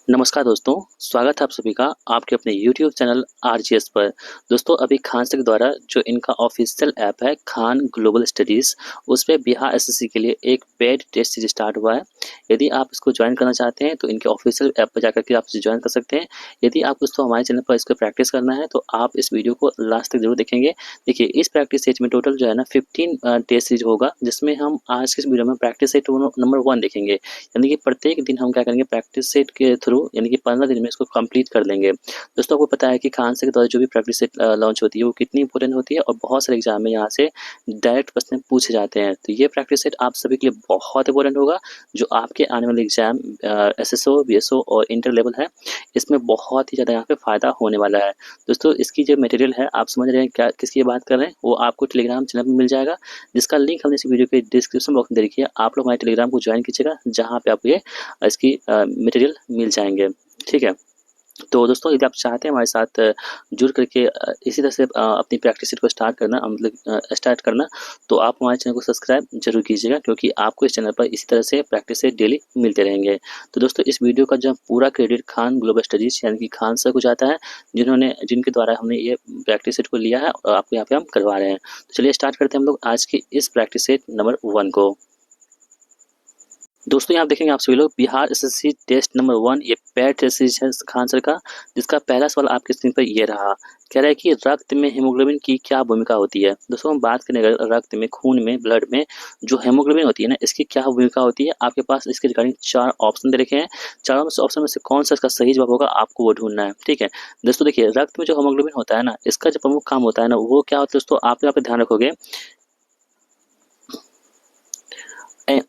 नमस्कार दोस्तों, स्वागत है आप सभी का आपके अपने यूट्यूब चैनल आरजीएस पर। दोस्तों अभी खान सर के द्वारा जो इनका ऑफिशियल ऐप है खान ग्लोबल स्टडीज़, उस पे बिहार एसएससी के लिए एक पेड टेस्ट सीरीज स्टार्ट हुआ है। यदि आप इसको ज्वाइन करना चाहते हैं तो इनके ऑफिशियल ऐप पर जाकर के आप इसे ज्वाइन कर सकते हैं। यदि आप दोस्तों हमारे चैनल पर इसको प्रैक्टिस करना है तो आप इस वीडियो को लास्ट तक जरूर देखेंगे। देखिए इस प्रैक्टिस सेट में टोटल जो है ना 15 टेस्ट सीरीज होगा, जिसमें हम आज के इस वीडियो में प्रैक्टिस सेट नंबर 1 देखेंगे। यानी कि प्रत्येक दिन हम क्या करेंगे, प्रैक्टिस सेट के थ्रू यानी कि 15 दिन में इसको कंप्लीट कर लेंगे। दोस्तों आपको पता है कि खान सर के द्वारा जो भी प्रैक्टिस सेट लॉन्च होती है वो कितनी इंपॉर्टेंट होती है और बहुत सारे एग्जाम में यहाँ से डायरेक्ट प्रश्न पूछे जाते हैं। तो ये प्रैक्टिस सेट आप सभी के लिए बहुत इंपॉर्टेंट होगा, जो आपके आने वाले एग्जाम एसएसओ, बीएसओ और इंटर लेवल है, इसमें बहुत ही ज़्यादा यहाँ पे फ़ायदा होने वाला है। दोस्तों इसकी जो मटेरियल है, आप समझ रहे हैं क्या किसकी बात कर रहे हैं, वो आपको टेलीग्राम चैनल पर मिल जाएगा, जिसका लिंक हमने इस वीडियो के डिस्क्रिप्शन बॉक्स में दे रखी है। आप लोग हमारे टेलीग्राम को ज्वाइन कीजिएगा, जहाँ पे आपको ये इसकी मटेरियल मिल जाएंगे। ठीक है, तो दोस्तों यदि आप चाहते हैं हमारे साथ जुड़ करके इसी तरह से अपनी प्रैक्टिस सेट को स्टार्ट करना, मतलब स्टार्ट करना, तो आप हमारे चैनल को सब्सक्राइब जरूर कीजिएगा, क्योंकि आपको इस चैनल पर इसी तरह से प्रैक्टिस सेट डेली मिलते रहेंगे। तो दोस्तों इस वीडियो का जो पूरा क्रेडिट खान ग्लोबल स्टडीज यानी कि खान सर को जाता है, जिनके द्वारा हमने ये प्रैक्टिस सेट को लिया है और आपको यहाँ पे हम करवा रहे हैं। तो चलिए स्टार्ट करते हैं हम लोग आज की इस प्रैक्टिस सेट नंबर 1 को। दोस्तों यहाँ देखेंगे आप सभी लोग बिहार एसएससी टेस्ट नंबर 1, ये पेड टेस्ट सीरीज है खान सर का, जिसका पहला सवाल आपके स्क्रीन पर ये रहा। कह रहा है कि रक्त में हीमोग्लोबिन की क्या भूमिका होती है। दोस्तों हम बात करेंगे रक्त में, खून में, ब्लड में जो हेमोग्लोबिन होती है ना, इसकी क्या भूमिका होती है। आपके पास इसके रिगार्डिंग 4 ऑप्शन दे रखे हैं। चारों ऑप्शन में से कौन सा इसका सही जवाब होगा, आपको वो ढूंढना है। ठीक है दोस्तों, देखिए रक्त में जो हेमोग्लोबिन होता है ना, इसका जो प्रमुख काम होता है ना, वो क्या होता है दोस्तों, आप यहाँ पे ध्यान रखोगे,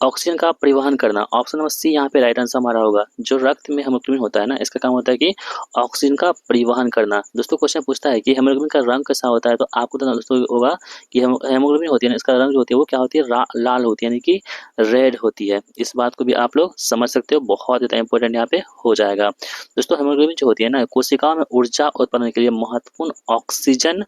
ऑक्सीजन का परिवहन करना। ऑप्शन नंबर सी यहाँ पे राइट आंसर हमारा होगा। जो रक्त में हेमोग्लोबिन होता है ना, इसका काम होता है कि ऑक्सीजन का परिवहन करना। दोस्तों क्वेश्चन पूछता है कि हेमोग्लोबिन का रंग कैसा होता है, तो आपको तो दोस्तों होगा कि हेमोग्लोबिन होती है ना, इसका रंग जो होती है वो क्या होती है, लाल होती है, यानी कि रेड होती है। इस बात को भी आप लोग समझ सकते हो, बहुत ज़्यादा इंपॉर्टेंट यहाँ पे हो जाएगा। दोस्तों हेमोग्लोबिन जो होती है ना, कोशिकाओं में ऊर्जा उत्पन्न के लिए महत्वपूर्ण ऑक्सीजन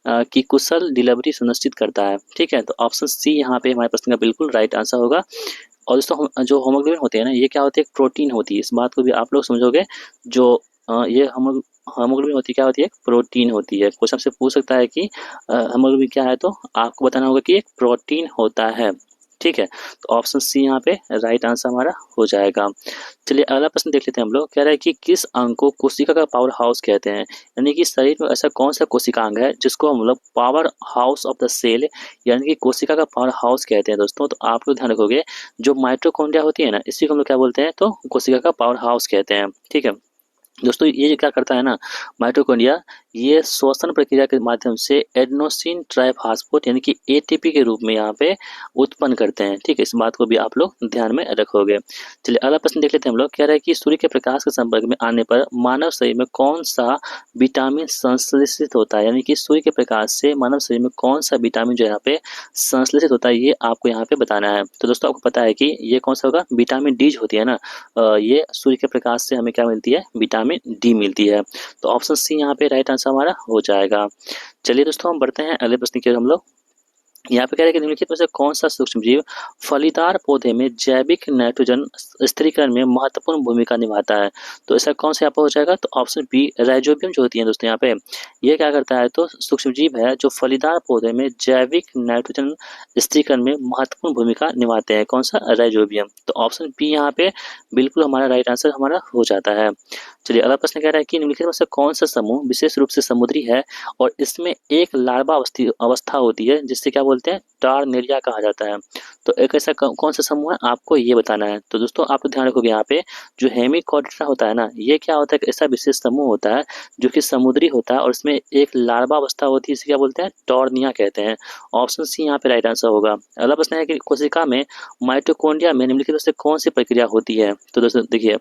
की कुशल डिलीवरी सुनिश्चित करता है। ठीक है, तो ऑप्शन सी यहाँ पे हमारे प्रश्न का बिल्कुल राइट आंसर होगा। और दोस्तों जो होमोग्लोबिन होते हैं ना, ये क्या होती है, एक प्रोटीन होती है। इस बात को भी आप लोग समझोगे। जो ये होमोग्लोबिन होती है, क्या होती है, प्रोटीन होती है। क्वेश्चन से पूछ सकता है कि होमोग्लोबिन क्या है, तो आपको बताना होगा कि एक प्रोटीन होता है। ठीक है, तो ऑप्शन सी यहाँ पे राइट आंसर हमारा हो जाएगा। चलिए अगला प्रश्न देख लेते हैं हम लोग। कह रहा है कि किस अंग को कोशिका का पावर हाउस कहते हैं। यानी कि शरीर में ऐसा कौन सा कोशिका अंग है जिसको हम लोग power house of the cell यानी कि कोशिका का पावर हाउस कहते हैं। दोस्तों तो आप लोग ध्यान रखोगे, जो माइटोकॉन्ड्रिया होती है ना, इसी को हम लोग क्या बोलते हैं, तो कोशिका का पावर हाउस कहते हैं। ठीक है दोस्तों, ये क्या करता है ना, माइटोकॉन्ड्रिया, ये श्वसन प्रक्रिया के माध्यम से एडेनोसिन ट्राइफॉस्फेट यानी कि एटीपी के रूप में यहाँ पे उत्पन्न करते हैं। ठीक है, इस बात को भी आप लोग ध्यान में रखोगे। चलिए अगला प्रश्न देख लेते हैं हम लोग। कह रहे हैं कि सूर्य के प्रकाश के संपर्क में आने पर मानव शरीर में कौन सा विटामिन संश्लेषित होता है। यानी कि सूर्य के प्रकाश से मानव शरीर में कौन सा विटामिन जो यहाँ पे संश्लेषित होता है, ये आपको यहाँ पे बताना है। तो दोस्तों आपको पता है कि ये कौन सा होगा, विटामिन डी होती है ना, ये सूर्य के प्रकाश से हमें क्या मिलती है, विटामिन डी मिलती है। तो ऑप्शन सी यहाँ पे राइट आंसर हमारा हो जाएगा। चलिए दोस्तों हम बढ़ते हैं अगले प्रश्न की ओर हम लोग। यहाँ पे कह रहे हैं कि निम्नलिखित में से कौन सा सूक्ष्मजीव फलीदार पौधे में जैविक नाइट्रोजन स्थिरीकरण में महत्वपूर्ण भूमिका निभाता है। तो ऐसा कौन सा यहाँ पर हो जाएगा, तो ऑप्शन बी राइजोबियम जो होती है दोस्तों, यहाँ पे ये क्या करता है, तो सूक्ष्मजीव है जो फलीदार पौधे में जैविक नाइट्रोजन स्थिरीकरण में महत्वपूर्ण भूमिका निभाते हैं। कौन सा, राइजोबियम। तो ऑप्शन बी यहाँ पे बिल्कुल हमारा राइट आंसर हमारा हो जाता है। चलिए अगला प्रश्न कह रहा है कि निम्नलिखित में से कौन सा समूह विशेष रूप से समुद्री है और इसमें एक लार्वा अवस्था होती है, जिससे क्या बोलते हैं, टार्नेरिया कहा जाता है। तो एक ऐसा कौन सा समूह है, आपको ये बताना है। तो दोस्तों आप ध्यान रखोगे, यहाँ पे जो हेमिकॉर्डिया होता है ना, ये क्या होता है, एक ऐसा विशेष समूह होता है जो कि समुद्री होता है और इसमें एक लार्वा अवस्था होती है, इसे क्या बोलते हैं, टॉर्निया कहते हैं। ऑप्शन सी यहाँ पे राइट आंसर होगा। अगला प्रश्न है कि कोशिका में माइटोकॉन्ड्रिया में निम्नलिखित में से कौन सी प्रक्रिया होती है। तो दोस्तों देखिए,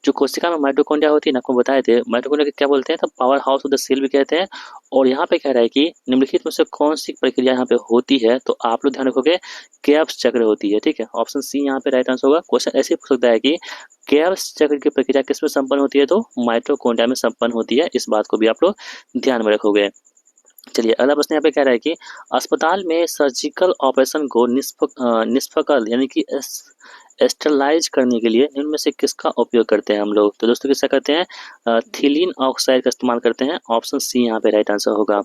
जो कोशिका में माइटोकॉन्ड्रिया होती है ना, आपको बताए थे, माइटोकॉन्ड्रिया क्या बोलते हैं, तो power house of the cell भी कहते हैं। और यहाँ पे कह रहा है कि निम्नलिखित में से कौन सी प्रक्रिया यहाँ पे होती है, तो आप लोग ध्यान रखोगे, क्रेब्स चक्र होती है। ठीक है, ऑप्शन सी यहाँ पे राइट आंसर होगा। क्वेश्चन ऐसे पूछ सकता है कि क्रेब्स चक्र की प्रक्रिया किसमें संपन्न होती है, तो माइटोकॉन्ड्रिया में संपन्न होती है। इस बात को भी आप लोग ध्यान में रखोगे। चलिए अगला प्रश्न यहाँ पे कह रहा है कि अस्पताल में सर्जिकल ऑपरेशन को निष्फल यानी कि स्टरलाइज करने के लिए निम्न में से किसका उपयोग करते हैं हम लोग? तो दोस्तों किसका करते हैं? थिलीन ऑक्साइड का इस्तेमाल करते हैं। ऑप्शन सी यहाँ पे राइट आंसर होगा।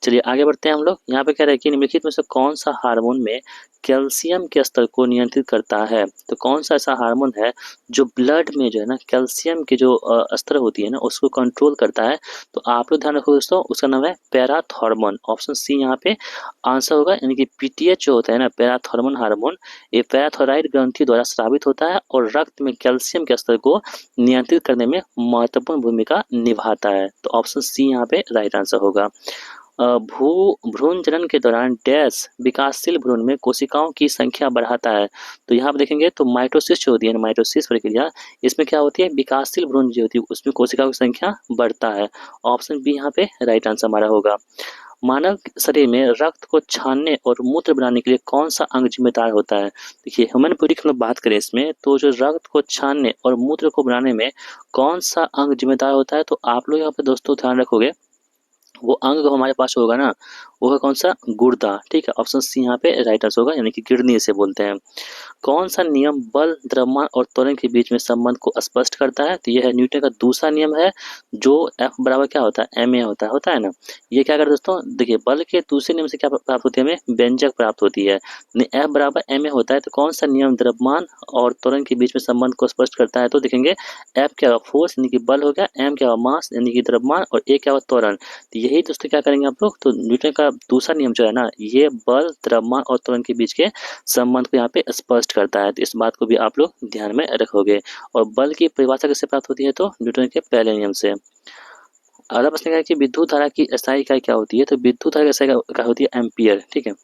चलिए आगे बढ़ते हैं हम लोग। यहाँ पे कह रहे हैं कि निम्नलिखित में से कौन सा हार्मोन में कैल्शियम के स्तर को नियंत्रित करता है? तो कौन सा ऐसा हार्मोन है जो ब्लड में जो है ना कैल्शियम की जो स्तर होती है ना उसको कंट्रोल करता है? तो आप लोग ध्यान रखो दोस्तों, उसका नाम है पैराथॉर्मोन। ऑप्शन सी यहाँ पे आंसर होगा। यानी कि पीटीएच जो होता है ना पैराथॉर्मोन हार्मोन, ये पैराथोराइड ग्रंथि द्वारा स्रावित होता है और रक्त में कैल्शियम के स्तर को नियंत्रित करने में महत्वपूर्ण भूमिका निभाता है। तो ऑप्शन सी यहाँ पे राइट आंसर होगा। भ्रूण जनन के दौरान डैश विकासशील भ्रूण में कोशिकाओं की संख्या बढ़ाता है? तो यहाँ पर देखेंगे तो माइटोसिस जो होती है, माइटोसिस प्रक्रिया, इसमें क्या होती है, विकासशील भ्रूण जो होती है उसमें कोशिकाओं की संख्या बढ़ता है। ऑप्शन बी यहाँ पे राइट आंसर हमारा होगा। मानव शरीर में रक्त को छानने और मूत्र बनाने के लिए कौन सा अंग जिम्मेदार होता है? देखिए ह्यूमन बॉडी की हम लोग बात करें इसमें, तो जो रक्त को छानने और मूत्र को बनाने में कौन सा अंग जिम्मेदार होता है? तो आप लोग यहाँ पे दोस्तों ध्यान रखोगे, वो अंग हमारे पास होगा ना, वो है कौन सा, गुर्दा। ठीक है, ऑप्शन सी यहाँ पे राइट आंसर होगा, यानी कि किडनी इसे बोलते हैं। कौन सा नियम बल, द्रव्यमान और त्वरण के बीच में संबंध को स्पष्ट करता है? तो यह है न्यूटन का दूसरा नियम है, जो F बराबर क्या होता है, ma होता है ना। ये क्या करता है दोस्तों, देखिए बल के दूसरे नियम से क्या प्राप्त होती है, हमें व्यंजक प्राप्त होती है। F बराबर ma होता है, तो कौन सा नियम द्रव्यमान और त्वरण के बीच में संबंध को स्पष्ट करता है? तो देखेंगे F क्या होगा, फोर्स यानी कि बल हो गया, m क्या होगा, मास यानी कि द्रव्यमान, और a क्या होगा, त्वरण। तो यही दोस्तों क्या करेंगे आप लोग, तो न्यूटन का दूसरा नियम जो है ना, ये बल, द्रव्यमान और त्वरण के बीच के संबंध को यहाँ पे स्पष्ट करता है। तो इस बात को भी आप लोग ध्यान में रखोगे। और बल की परिभाषा किससे प्राप्त होती है? तो न्यूटन के पहले नियम से। अगला प्रश्न क्या है कि विद्युत धारा की SI इकाई क्या होती है? तो विद्युत धारा की SI क्या होती है, एम्पियर। ठीक है,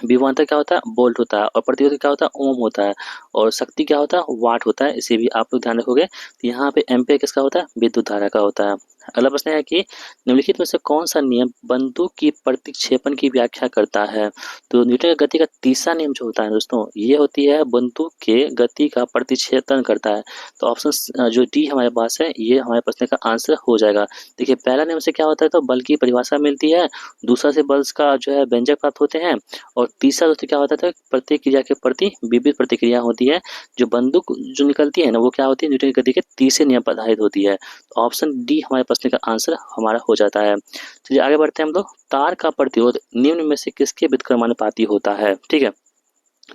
विभवांतर क्या होता है, वोल्ट होता है, और प्रतिरोध क्या होता है, ओम होता है, और शक्ति क्या होता है, वाट होता है। इसे भी आप लोग ध्यान रखोगे। तो यहाँ पे एम्पियर किसका होता है, विद्युत धारा का होता है। अगला प्रश्न है कि निम्नलिखित में से कौन सा नियम बंदूक की प्रतिक्षेपण की व्याख्या करता है? तो न्यूटन की गति का तीसरा नियम जो होता है दोस्तों, ये होती है बंदूक के गति का प्रतिक्षेपण करता है। तो ऑप्शन जो डी हमारे पास है, ये हमारे प्रश्न का आंसर हो जाएगा। देखिए पहला नियम से क्या होता है, तो बल की परिभाषा मिलती है, दूसरा से बल का जो है व्यंजक प्राप्त होते हैं, और तीसरा दोस्तों क्या होता है, प्रतिक्रिया के प्रति विपरीत प्रतिक्रिया होती है। जो बंदूक जो निकलती है ना, वो क्या होती है, न्यूटन की गति के तीसरे नियम पर आधारित होती है। तो ऑप्शन डी हमारे प्रश्न का आंसर हमारा हो जाता है। चलिए आगे बढ़ते हैं हम लोग। तार का प्रतिरोध निम्न में से किसके व्युत्क्रमानुपाती होता है? ठीक है,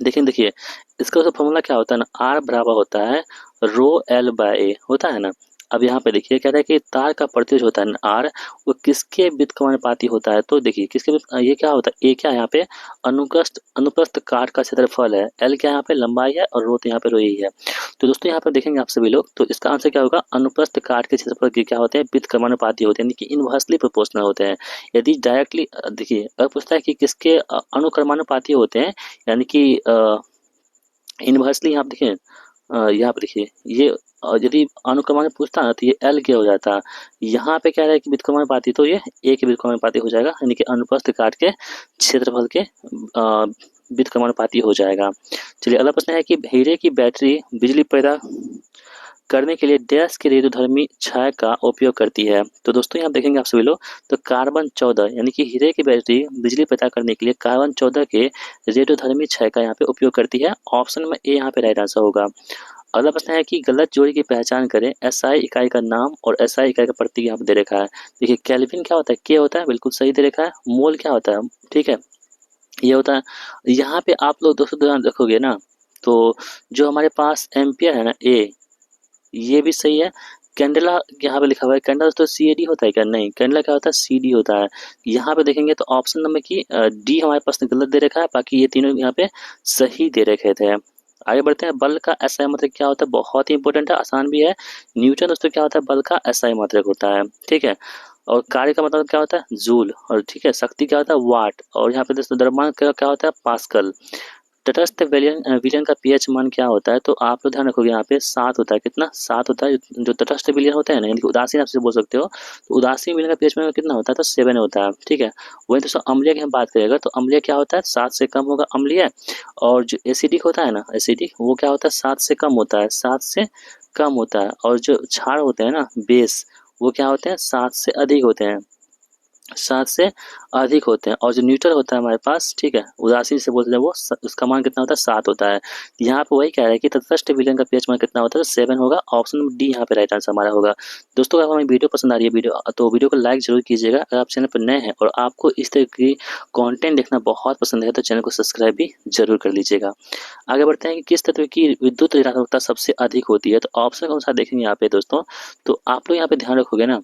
देखिए इसका तो फॉर्मूला क्या होता है ना, आर बराबर होता है रो एल बाय ए होता है ना। अब यहाँ पे देखिए कहता है कि तार का प्रतिरोध होता है ना आर, वो किसके व्युत्क्रमानुपाती होता है? तो देखिए ये क्या होता है, ए क्या है यहाँ पे, अनुप्रस्थ काट का क्षेत्रफल है, एल क्या यहाँ पे लंबाई है, और रो तो यहाँ पे रो ही है। तो दोस्तों यहाँ पर देखेंगे आप सभी लोग, तो इसका आंसर क्या होगा, अनुप्रस्थ काट के क्षेत्रफल के क्या होते हैं, व्युत्क्रमानुपाती होते हैं, यानी कि इनवर्सली प्रोपोर्शनल होते हैं। यदि डायरेक्टली देखिए अगर पूछता है कि किसके अनुक्रमानुपाती होते हैं, यानी कि इनवर्सली, यहाँ पे देखिए यहाँ पे देखिए ये यदि अनुक्रमानुपाती पूछता है तो ये एल के हो जाता। यहाँ पे क्या है कि व्युत्क्रमानुपाती, तो ये ए के व्युत्क्रमानुपाती हो जाएगा, यानी कि अनुप्रस्थ काट के क्षेत्रफल के व्युत्क्रमानुपाती हो जाएगा। चलिए अगला प्रश्न है कि हीरे की बैटरी बिजली पैदा करने के लिए डैश के रेडियोधर्मी क्षय का उपयोग करती है? तो दोस्तों यहाँ देखेंगे आप सभी लोग, तो कार्बन 14, यानी कि हीरे की बैटरी बिजली पैदा करने के लिए कार्बन 14 के रेडियोधर्मी क्षय का यहाँ पे उपयोग करती है। ऑप्शन में ए यहाँ पे राइट आंसर होगा। अगला प्रश्न है कि गलत जोड़ी की पहचान करें। SI इकाई का नाम और SI इकाई का प्रतीक यहाँ पे दे रखा है। देखिए केल्विन क्या होता है, के होता है, बिल्कुल सही दे रखा है। मोल क्या होता है, ठीक है, ये होता है। यहाँ पे आप लोग दोस्तों ध्यान रखोगे ना, तो जो हमारे पास एम्पियर है ना, ए, ये भी सही है। कैंडेला यहाँ पे लिखा हुआ है, कैंडल तो CAD होता है क्या, नहीं, कैंडेला क्या होता है, CD होता है। यहाँ पे देखेंगे तो ऑप्शन नंबर की डी हमारे पास गलत दे रखा है, बाकी ये तीनों यहाँ पे सही दे रखे थे। आगे बढ़ते हैं। बल का SI मात्रक क्या होता है, बहुत ही इंपॉर्टेंट है, आसान भी है। न्यूटन दोस्तों क्या होता है, बल का SI मात्रक होता है, ठीक है। और कार्य का मतलब क्या होता है, जूल, और ठीक है, शक्ति क्या होता है, वाट, और यहाँ पे दोस्तों द्रव्यमान क्या होता है, पास्कल। तटस्थ विलयन का pH मान क्या होता है? तो आप लोग ध्यान रखोगे, यहाँ पे 7 होता है, कितना, 7 होता है। जो तटस्थ विलयन होता है ना, यानी कि उदासीन आप से बोल सकते हो, तो उदासीन विलयन का pH मान कितना होता है, तो 7 होता है, ठीक है। वही दोस्तों अम्लीय की हम बात करेगा, तो अम्लीय क्या होता है, 7 से कम होगा अम्लीय। और जो एसिडिक होता है ना, एसिडिक वो क्या होता है, 7 से कम होता है, 7 से कम होता है। और जो क्षार होते हैं ना, बेस, वो क्या होते हैं, 7 से अधिक होते हैं। 7 से अधिक होते हैं, और जो न्यूट्रल होता है हमारे पास, ठीक है, उदासीन से बोलते हैं वो उसका मान कितना होता है, 7 होता है। यहाँ पे वही कह रहा है कि तटस्थ विलयन का पीएच मान कितना होता है, तो 7 होगा। ऑप्शन नंबर डी यहाँ पे राइट आंसर हमारा होगा। दोस्तों अगर हमें वीडियो पसंद आ रही है तो वीडियो को लाइक जरूर कीजिएगा। अगर आप चैनल पर नए हैं और आपको इस तरह की कंटेंट देखना बहुत पसंद है तो चैनल को सब्सक्राइब भी जरूर कर लीजिएगा। आगे बढ़ते हैं कि किस तत्व की विद्युत ऋणात्मकता सबसे अधिक होती है, तो ऑप्शन के अनुसार देखेंगे यहाँ पे दोस्तों, तो आप लोग यहाँ पे ध्यान रखोगे ना,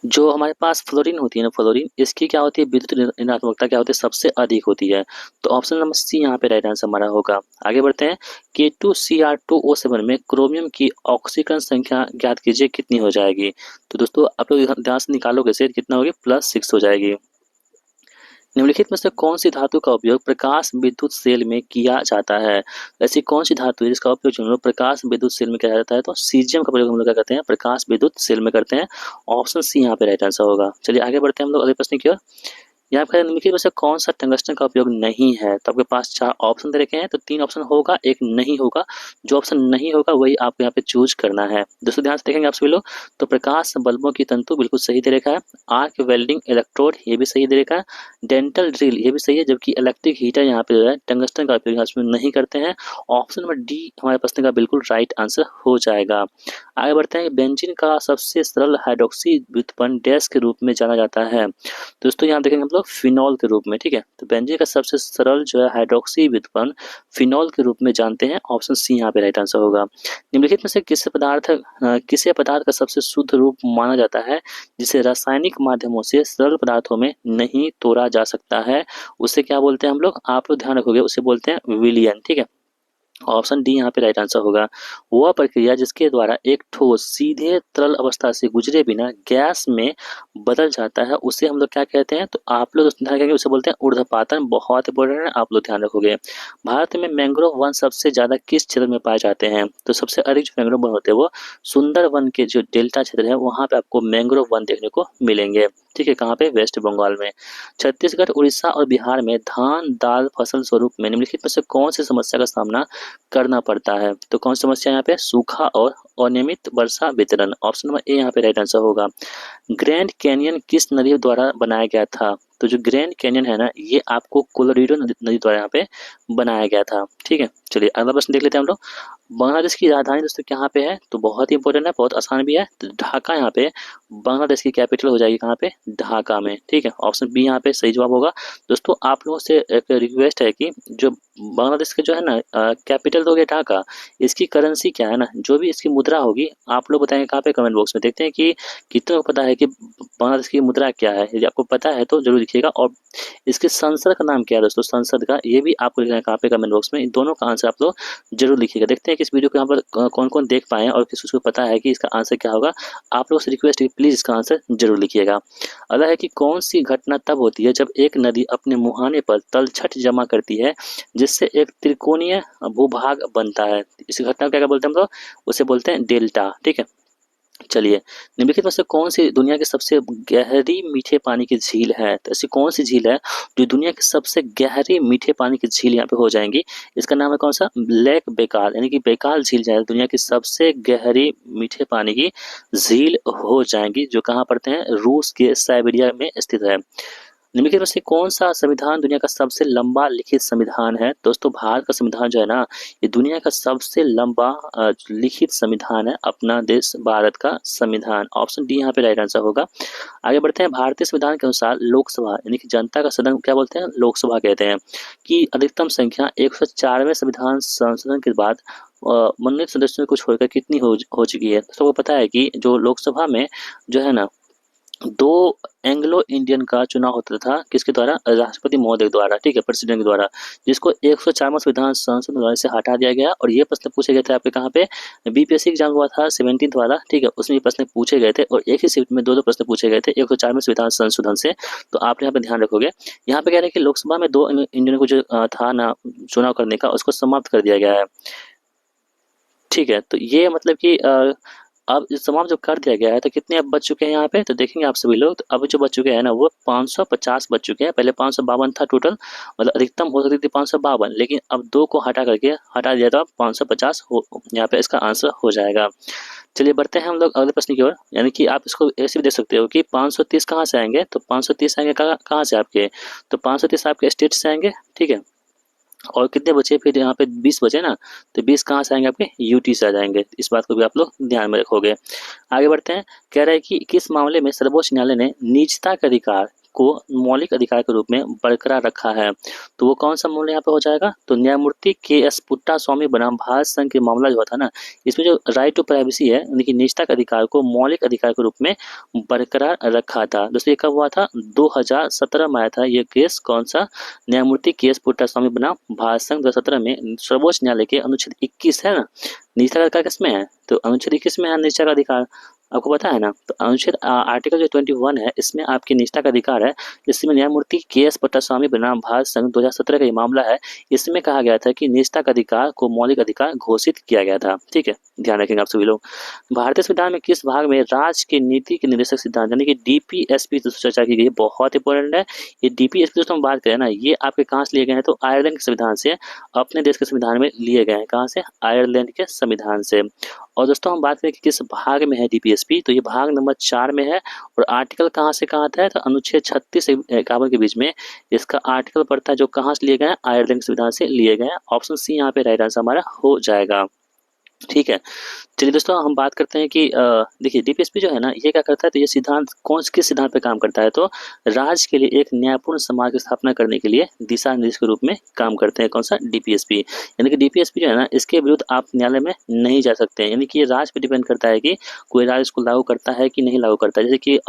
जो हमारे पास फ्लोरीन होती है ना, फ्लोरीन, इसकी क्या होती है, विद्युत ऋणात्मकता क्या होती है, सबसे अधिक होती है। तो ऑप्शन नंबर सी यहाँ पे राइट आंसर हमारा होगा। आगे बढ़ते हैं, K2Cr2O7 में क्रोमियम की ऑक्सीकरण संख्या ज्ञात कीजिए, कितनी हो जाएगी। तो दोस्तों आप लोग ध्यान से निकालोगे से कितना होगी, +6 हो जाएगी। निम्नलिखित में से कौन सी धातु का उपयोग प्रकाश विद्युत सेल में किया जाता है। ऐसी कौन सी धातु है जिसका उपयोग जो हम लोग प्रकाश विद्युत सेल में किया जाता है, तो सीजियम का प्रयोग हम लोग क्या करते हैं, प्रकाश विद्युत सेल में करते हैं। ऑप्शन सी यहाँ पे राइट आंसर होगा। चलिए आगे बढ़ते हैं हम लोग अगले प्रश्न की ओर। यहाँ पे निम्नलिखित में से कौन सा टंगस्टन का उपयोग नहीं है, तो आपके पास 4 ऑप्शन दे रखे हैं, तो 3 ऑप्शन होगा, 1 नहीं होगा। जो ऑप्शन नहीं होगा वही आपको यहाँ पे चूज करना है। दोस्तों ध्यान से देखेंगे आप सभी लोग, तो प्रकाश बल्बों की तंतु बिल्कुल सही दे रखा है। आर्क वेल्डिंग इलेक्ट्रोड ये भी सही दे रखा है। डेंटल ड्रिल ये भी सही है, जबकि इलेक्ट्रिक हीटर यहाँ पे जो है टंगस्टन का उपयोग इसमें नहीं करते हैं। ऑप्शन नंबर डी हमारे प्रश्न का बिल्कुल राइट आंसर हो जाएगा। आगे बढ़ते हैं, बेंजीन का सबसे सरल हाइड्रोक्सी व्युत्पन्न डैश के रूप में जाना जाता है। दोस्तों यहाँ देखेंगे हम लोग फिनॉल के रूप में, ठीक है, तो बेंजीन का सबसे सरल जो है हाइड्रोक्सी व्युत्पन्न फिनॉल के रूप में जानते हैं। ऑप्शन सी यहाँ पे राइट आंसर होगा। निम्नलिखित में से किसे पदार्थ का सबसे शुद्ध रूप माना जाता है जिसे रासायनिक माध्यमों से सरल पदार्थों में नहीं तोड़ा जा सकता है, उसे क्या बोलते हैं हम लोग, आप लोग ध्यान रखोगे, उसे बोलते हैं विलियन, ठीक है। ऑप्शन डी यहाँ पे राइट आंसर होगा। वह प्रक्रिया जिसके द्वारा एक ठोस सीधे तरल अवस्था से गुजरे बिना गैस में बदल जाता है उसे हम लोग क्या कहते हैं, तो आप लोग ध्यान रखेंगे, उसे बोलते हैं ऊर्ध्वपातन। बहुत इंपॉर्टेंट है, आप लोग ध्यान रखोगे। भारत में मैंग्रोव वन सबसे ज्यादा किस क्षेत्र में पाए जाते हैं, तो सबसे अधिक जो मैंग्रोव वन होते हैं वो सुंदर वन के जो डेल्टा क्षेत्र है वहां पे आपको मैंग्रोव वन देखने को मिलेंगे, ठीक है, कहाँ पे, वेस्ट बंगाल में। छत्तीसगढ़, उड़ीसा और बिहार में धान दाल फसल स्वरूप में निम्नलिखित में से कौन सी समस्या का सामना करना पड़ता है, तो कौन सी समस्या यहाँ पे, सूखा और अनियमित वर्षा वितरण। ऑप्शन नंबर ए यहाँ पे राइट आंसर होगा। ग्रैंड कैनियन किस नदी द्वारा बनाया गया था, तो जो ग्रैंड कैनियन है ना, ये आपको कोलोराडो नदी द्वारा यहाँ पे बनाया गया था, ठीक है। चलिए अगला प्रश्न देख लेते हैं हम लोग। बांग्लादेश की राजधानी दोस्तों कहाँ पे है, तो बहुत ही इंपॉर्टेंट है, बहुत आसान भी है, तो ढाका यहाँ पे बांग्लादेश की कैपिटल हो जाएगी, कहाँ पे, ढाका में, ठीक है। ऑप्शन बी यहाँ पे सही जवाब होगा। दोस्तों आप लोगों से एक रिक्वेस्ट है कि जो बांग्लादेश का जो है ना कैपिटल तो हो गया ढाका, इसकी करेंसी क्या है ना, जो भी इसकी मुद्रा होगी आप लोग बताएंगे कहाँ पे, कमेंट बॉक्स में। देखते हैं कि कितने को पता है कि बांग्लादेश की मुद्रा क्या है। यदि आपको पता है तो जरूर लिखिएगा। और इसके संसद का नाम क्या है दोस्तों, संसद का, ये भी आपको लिखना है कहाँ पे, कमेंट बॉक्स में। इन दोनों का आंसर आप लोग जरूर लिखिएगा। देखते हैं कि इस वीडियो को यहाँ पर कौन कौन देख पाए हैं और किसी को पता है कि इसका आंसर क्या होगा। आप लोग से रिक्वेस्ट है कि प्लीज इसका आंसर जरूर लिखिएगा। अगला है कि कौन सी घटना तब होती है जब एक नदी अपने मुहाने पर तलछट जमा करती है जिससे एक त्रिकोणीय भूभाग बनता है। इस घटना को क्या बोलते हैं हम लोग, उसे बोलते हैं डेल्टा, ठीक है। चलिए निम्नलिखित में से कौन सी दुनिया की सबसे गहरी मीठे पानी की झील है, तो ऐसी कौन सी झील है जो दुनिया की सबसे गहरी मीठे पानी की झील यहाँ पे हो जाएंगी। इसका नाम है कौन सा, लेक बेकाल, यानी कि बेकाल झील जो है दुनिया की सबसे गहरी मीठे पानी की झील हो जाएंगी, जो कहाँ पड़ते हैं, रूस के साइबेरिया में स्थित है। निम्नलिखित में से कौन सा संविधान दुनिया का सबसे लंबा लिखित संविधान है, दोस्तों भारत का संविधान जो है ना, ये दुनिया का सबसे लंबा लिखित संविधान है, अपना देश भारत का संविधान। ऑप्शन डी यहाँ पे राइट आंसर होगा। आगे बढ़ते हैं, भारतीय संविधान के अनुसार लोकसभा यानी कि जनता का सदन क्या बोलते हैं, लोकसभा कहते हैं, की अधिकतम संख्या 104वें संविधान संशोधन के बाद मनोनीत सदस्यों को छोड़कर कितनी हो चुकी है। सबको पता है कि जो लोकसभा में जो है ना 2 एंग्लो इंडियन का चुनाव होता था, किसके द्वारा, राष्ट्रपति महोदय द्वारा, ठीक है, प्रेसिडेंट के द्वारा, जिसको 104वां संविधान संशोधन द्वारा से हटा दिया गया। और ये प्रश्न पूछे गए थे आपके कहाँ पे, बीपीएससी एग्जाम हुआ था 17 वाला, ठीक है, उसमें ये प्रश्न पूछे गए थे और एक ही शिफ्ट में 2 प्रश्न पूछे गए थे 104वें संविधान संशोधन से। तो आप यहाँ पे ध्यान रखोगे। यहाँ पे कह रहे हैं कि लोकसभा में 2 इंडियन को जो था ना चुनाव करने का, उसको समाप्त कर दिया गया है, ठीक है। तो ये मतलब कि अब इस तमाम जो कर दिया गया है तो कितने अब बच चुके हैं यहाँ पे, तो देखेंगे आप सभी लोग, तो अब जो बच चुके हैं ना वो 550 बच चुके हैं। पहले 552 था टोटल, मतलब अधिकतम हो सकती थी 552, लेकिन अब 2 को हटा दिया तो अब 550 हो, यहाँ पे इसका आंसर हो जाएगा। चलिए बढ़ते हैं हम लोग अगले प्रश्न की ओर। यानी कि आप इसको ऐसे भी देख सकते हो कि 530 कहाँ से आएंगे, तो 530 आएंगे कहाँ से आपके, तो 530 आपके स्टेट से आएंगे, ठीक है। और कितने बचे फिर यहाँ पे 20 बचे ना, तो 20 कहाँ से आएंगे आपके यूटी से आ जाएंगे। इस बात को भी आप लोग ध्यान में रखोगे। आगे बढ़ते हैं। कह रहा है कि किस मामले में सर्वोच्च न्यायालय ने निजता के अधिकार को मौलिक अधिकार के रूप में बरकरार रखा है, तो वो कौन सा मामला यहाँ पे हो जाएगा, तो न्यायमूर्ति के एस पुट्टा स्वामी बनाम भारत संघ के मामला जो था ना, इसमें जो राइट टू प्राइवेसी है यानी कि निजता के अधिकार को मौलिक अधिकार के रूप में बरकरार रखा था। दोस्तों ये कब हुआ था, 2017 में आया था ये केस। कौन सा, न्यायमूर्ति के एस पुट्टा स्वामी बनाम भारत संघ 2017 में सर्वोच्च न्यायालय के अनुच्छेद 21 है ना, निजता का अधिकार किसमें है, तो अनुच्छेद 21 में है निजता का अधिकार, आपको पता है ना। तो अनुच्छेद आर्टिकल जो 21 है इसमें आपकी निजता का अधिकार है। इसमें न्यायमूर्ति के एस पट्टास्वामी बनाम भारत संघ 2017 का ये मामला है। इसमें कहा गया था कि निजता का अधिकार को मौलिक अधिकार घोषित किया गया था, ठीक है, ध्यान रखेंगे आप सभी लोग। भारतीय संविधान में किस भाग में राज्य के नीति के निर्देशक सिद्धांत यानी कि डीपीएसपी चर्चा की गई है, बहुत इंपॉर्टेंट है ये डीपीएसपी। दोस्तों हम बात करें ना, ये आपके कहाँ से लिए गए हैं, तो आयरलैंड के संविधान से, अपने देश के संविधान में लिए गए हैं। कहाँ से, आयरलैंड के संविधान से। और दोस्तों हम बात करें कि किस भाग में है डीपीएसपी, तो ये भाग नंबर 4 में है। और आर्टिकल कहाँ से कहाँ आता है, तो अनुच्छेद 36 से 51 के बीच में इसका आर्टिकल पड़ता है, जो कहाँ से लिए गए हैं, आयरलैंड संविधान से लिए गए हैं। ऑप्शन सी यहाँ पे राइट आंसर हमारा हो जाएगा, ठीक है। चलिए दोस्तों हम बात करते हैं कि देखिए डीपीएसपी जो है ना ये क्या करता है, तो ये सिद्धांत किस सिद्धांत पे काम करता है, तो राज्य के लिए एक न्यायपूर्ण समाज की स्थापना करने के लिए दिशा निर्देश के रूप में काम करते हैं। कौन सा, डीपीएसपी। यानी कि डीपीएसपी जो है ना इसके विरुद्ध आप न्यायालय में नहीं जा सकते हैं। यानी कि ये राज्य पे डिपेंड करता है कि कोई राज्य इसको लागू करता है कि नहीं लागू करता है। जैसे कि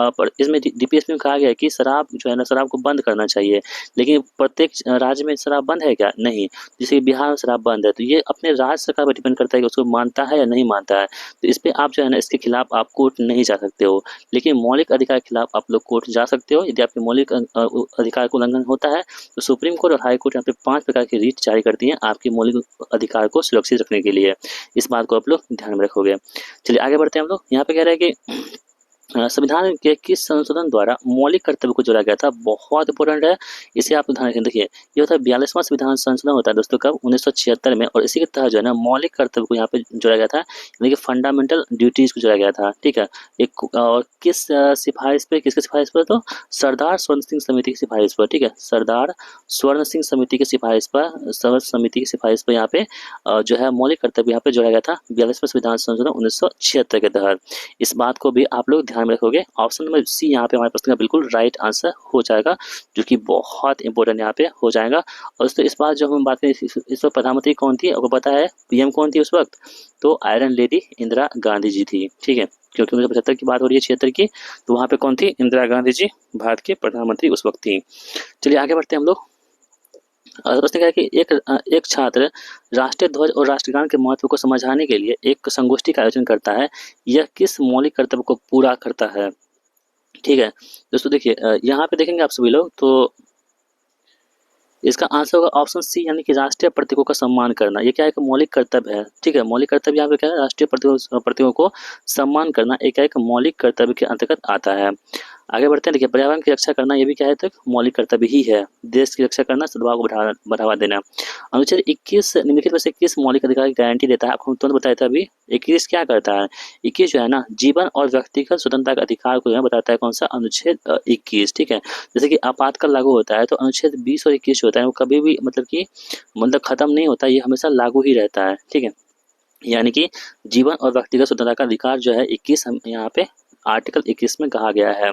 इसमें डीपीएसपी में कहा गया है कि शराब जो है ना, शराब को बंद करना चाहिए, लेकिन प्रत्येक राज्य में शराब बंद है क्या, नहीं। जैसे बिहार में शराब बंद है, तो ये अपने राज्य सरकार पर डिपेंड करता है कि उसको मानता है या नहीं मानता है। तो इस पे आप जो है ना इसके खिलाफ आप कोर्ट नहीं जा सकते हो, लेकिन मौलिक अधिकार के खिलाफ आप लोग कोर्ट जा सकते हो। यदि आपके मौलिक अधिकार को उल्लंघन होता है तो सुप्रीम कोर्ट और हाई कोर्ट यहाँ पे 5 प्रकार की रीट जारी करती हैं आपके मौलिक अधिकार को सुरक्षित रखने के लिए। इस बात को आप लोग ध्यान में रखोगे। चलिए आगे बढ़ते हैं हम लोग। यहाँ पे कह रहे हैं कि संविधान के किस संशोधन द्वारा मौलिक कर्तव्य को जोड़ा गया था, बहुत इंपॉर्टेंट है, इसे आप ध्यान रखें। देखिए ये होता है 42वां संविधान संशोधन होता है दोस्तों, कब, 1976 में। और इसी के तहत जो है ना मौलिक कर्तव्य को यहाँ पे जोड़ा गया था, यानी कि फंडामेंटल ड्यूटीज को जोड़ा गया था, ठीक है। एक और किस सिफारिश पे, किसके सिफारिश पर, तो सरदार स्वर्ण सिंह समिति की सिफारिश पर, ठीक है, सरदार स्वर्ण सिंह समिति की सिफारिश पर, समिति की सिफारिश पर यहाँ पे जो है मौलिक कर्तव्य यहाँ पे जोड़ा गया था 42वां संविधान संशोधन 1976 के तहत। इस बात को भी आप लोग ध्यान में रखोगे। ऑप्शन नंबर सी यहाँ पे हमारे प्रश्न का बिल्कुल राइट आंसर हो जाएगा, जो कि बहुत इंपॉर्टेंट यहाँ पे हो जाएगा। और दोस्तों इस बार जो हम बात करें, इस वक्त प्रधानमंत्री कौन थी, आपको पता है पीएम कौन थी उस वक्त, तो आयरन लेडी इंदिरा गांधी जी थी, ठीक है। क्योंकि 1975 की बात हो रही है, 76 की, तो वहाँ पे कौन थी, इंदिरा गांधी जी भारत के प्रधानमंत्री उस वक्त थी। चलिए आगे बढ़ते हैं हम लोग। प्रश्न क्या है कि एक छात्र राष्ट्रीय ध्वज और राष्ट्रगान के महत्व को समझाने के लिए एक संगोष्ठी का आयोजन करता है, यह किस मौलिक कर्तव्य को पूरा करता है, ठीक है। दोस्तों देखिए यहाँ पे देखेंगे आप सभी लोग, तो इसका आंसर होगा ऑप्शन सी, यानी कि राष्ट्रीय प्रतीकों का सम्मान करना। ये क्या है, एक मौलिक कर्तव्य है, ठीक है। मौलिक कर्तव्य यहाँ पे क्या है, राष्ट्रीय प्रतीकों को सम्मान करना एक मौलिक कर्तव्य के अंतर्गत आता है। आगे बढ़ते हैं। देखिए पर्यावरण की रक्षा करना, ये भी क्या है, तो मौलिक कर्तव्य ही है। देश की रक्षा करना, सद्भाव को बढ़ावा देना। अनुच्छेद 21 निम्नलिखित में से किस मौलिक अधिकार की गारंटी देता है, आपको तुरंत बताया था अभी। 21 क्या करता है, 21 जो है ना जीवन और व्यक्तिगत स्वतंत्रता का अधिकार को यहाँ बताता है। कौन सा, अनुच्छेद 21, ठीक है। जैसे कि आपातकाल लागू होता है तो अनुच्छेद 20 और 21 होता है वो कभी भी मतलब खत्म नहीं होता, ये हमेशा लागू ही रहता है, ठीक है। यानी कि जीवन और व्यक्तिगत स्वतंत्रता का अधिकार जो है 21 यहाँ पे आर्टिकल 21 में कहा गया है।